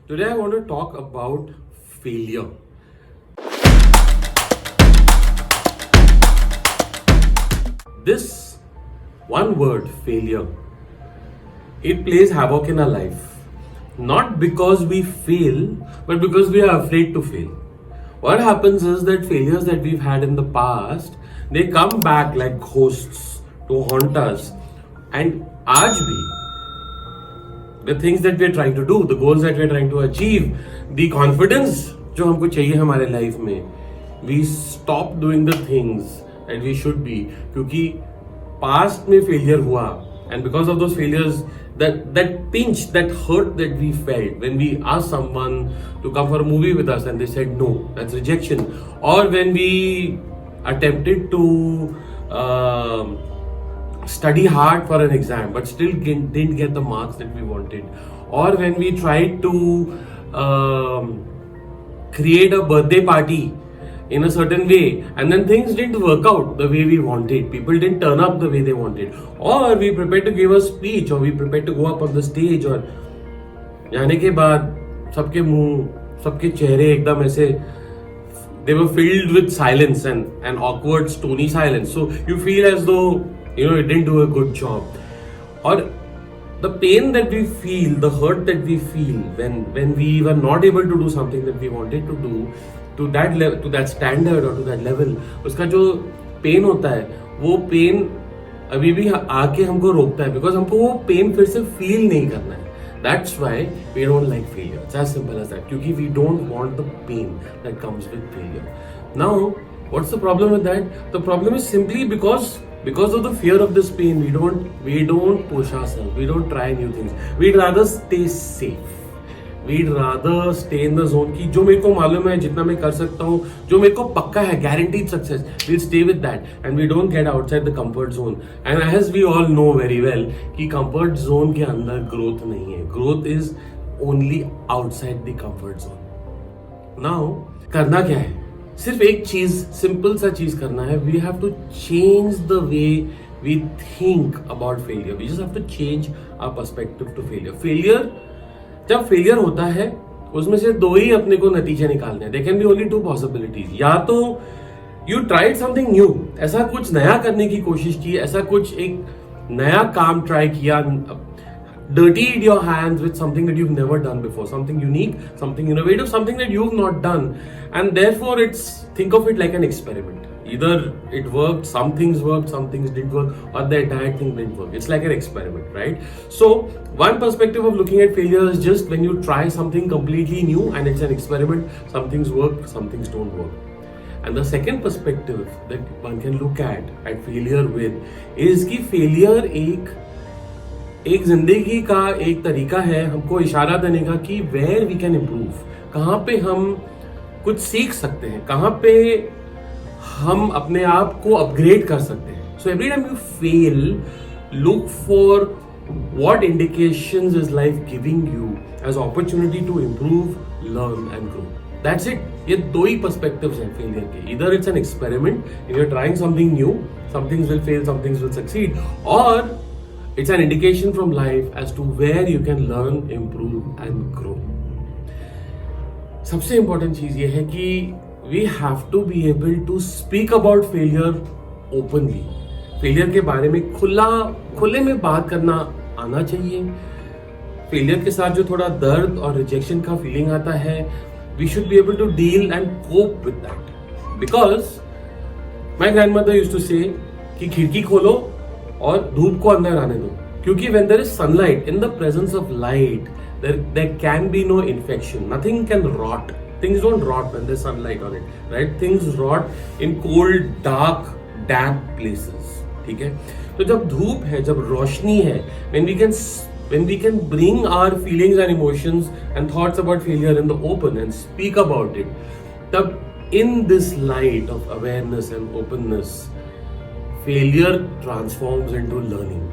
Today I want to talk about failure. This one word, failure, it plays havoc in our life. Not because we fail, but because we are afraid to fail. What happens is that failures that we've had in the past, they come back like ghosts to haunt us. And आज भी the things that we're trying to do, the goals that we're trying to achieve, the confidence जो हमको चाहिए हमारे life में, we stop doing the things that we should be क्योंकि past में failure हुआ, and because of those failures, that pinch, that hurt that we felt when we asked someone to come for a movie with us and they said no, that's rejection, or when we attempted to study hard for an exam but still didn't get the marks that we wanted, or when we tried to create a birthday party in a certain way and then things didn't work out the way we wanted, people didn't turn up the way they wanted, or we prepared to give a speech, or we prepared to go up on the stage, और जाने के बाद सबके मुंह, सबके चेहरे एकदम ऐसे, they were filled with silence and awkward stony silence, so you feel as though you didn't do a good job. Or the pain that we feel, the hurt that we feel when we were not able to do something that we wanted to do to that level, to that standard or to that level, उसका जो pen होता है, वो pen अभी भी आके हमको रोकता है, बिकॉज हमको वो पेन फिर से फील नहीं करना है. That's why we don't like failure. It's as simple as that. क्योंकि we don't want the pain that comes with failure. Now, what's the problem with that? The problem is simply because of the fear of this pain, we don't push ourselves. We don't try new things. We'd rather stay safe. We'd rather stay in the zone कि जो मेरे को मालूम है, जितना मैं कर सकता हूँ, जो मेरे को पक्का है, guaranteed success. We'll stay with that and we don't get outside the comfort zone. And as we all know very well कि comfort zone के अंदर growth नहीं है. Growth is only outside the comfort zone. Now करना क्या है? सिर्फ एक चीज, सिंपल सा चीज करना है. We have to change the way we think about failure. We just have to change our perspective to failure. जब फेलियर होता है उसमें से दो ही अपने को नतीजे निकालने हैं. There can be only two possibilities. या तो you tried something new, ऐसा कुछ नया करने की कोशिश की, ऐसा कुछ एक नया काम ट्राई किया, dirtied your hands with something that you've never done before, something unique, something innovative, something that you've not done, and therefore think of it like an experiment. Either it worked, some things worked, some things didn't work, or the entire thing didn't work. It's like an experiment, right? So one perspective of looking at failure is just when you try something completely new and it's an experiment, some things work, some things don't work. And the second perspective that one can look at failure with is कि failure एक जिंदगी का एक तरीका है हमको इशारा देने का कि where we can improve, कहाँ पे हम कुछ सीख सकते हैं, कहाँ पे हम अपने आप को अपग्रेड कर सकते हैं. So every time you fail, look for what indications is life giving you as opportunity to improve, learn and grow. That's it. ये दो ही perspectives हैं failure के. Either it's an experiment and you're trying something new, some things will fail, some things will succeed, or it's an indication from life as to where you can learn, improve and grow. सबसे important चीज ये है कि we have to be able to speak about failure openly. Failure के बारे में खुले में बात करना आना चाहिए. Failure के साथ जो थोड़ा दर्द और rejection का feeling आता है, we should be able to deal and cope with that. Because my grandmother used to say कि खिड़की खोलो और धूप को अंदर आने दो. क्योंकि when there is sunlight, in the presence of light, there can be no infection. Nothing can rot. Things don't rot when there's sunlight on it, right? Things rot in cold, dark, damp places. ठीक है? तो जब धूप है, जब रोशनी है, when we can bring our feelings and emotions and thoughts about failure in the open and speak about it, तब in this light of awareness and openness, failure transforms into learning,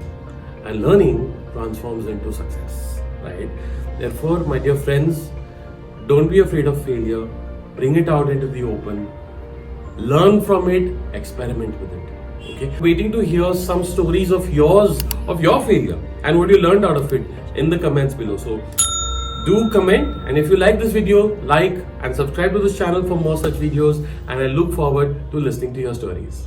and learning transforms into success, right? Therefore, my dear friends, don't be afraid of failure. Bring it out into the open. Learn from it. Experiment with it. Okay? Waiting to hear some stories of yours, of your failure and what you learned out of it in the comments below. So Do comment, and if you like this video, like and subscribe to this channel for more such videos, and I look forward to listening to your stories.